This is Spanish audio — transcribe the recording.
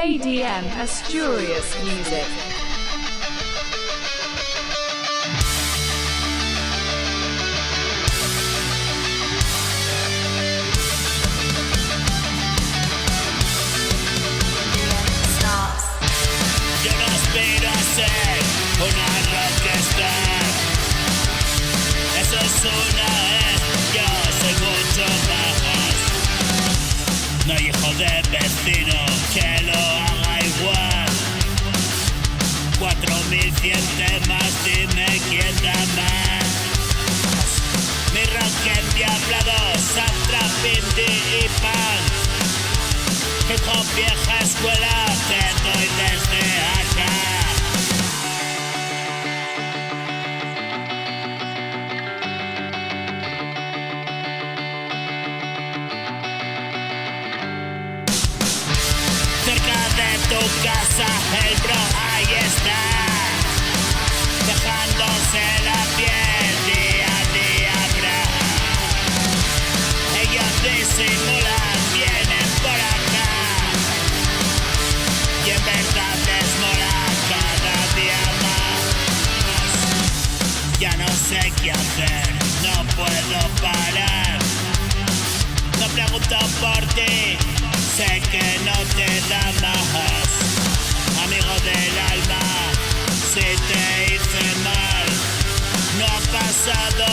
ADM Asturias Music. Yo no aspiro a ser una rockstar. Eso es una yo soy mucho más. No hay hijo de vecino que lo haga igual. 4100 temas, dime quién da más. Mi rock endiablado, Satrap, indie y punk. Hip hop vieja escuela, te doy desde acá. Cerca de tu casa, el bro ahí está, dejándose la piel día a día, bra. Ellos disimulan, vienen por acá, y en verdad desmola cada día más. Ya no sé qué hacer, no puedo parar. No pregunto por ti, sé que no te da más. Amigo del alma, si te hice mal, no ha pasado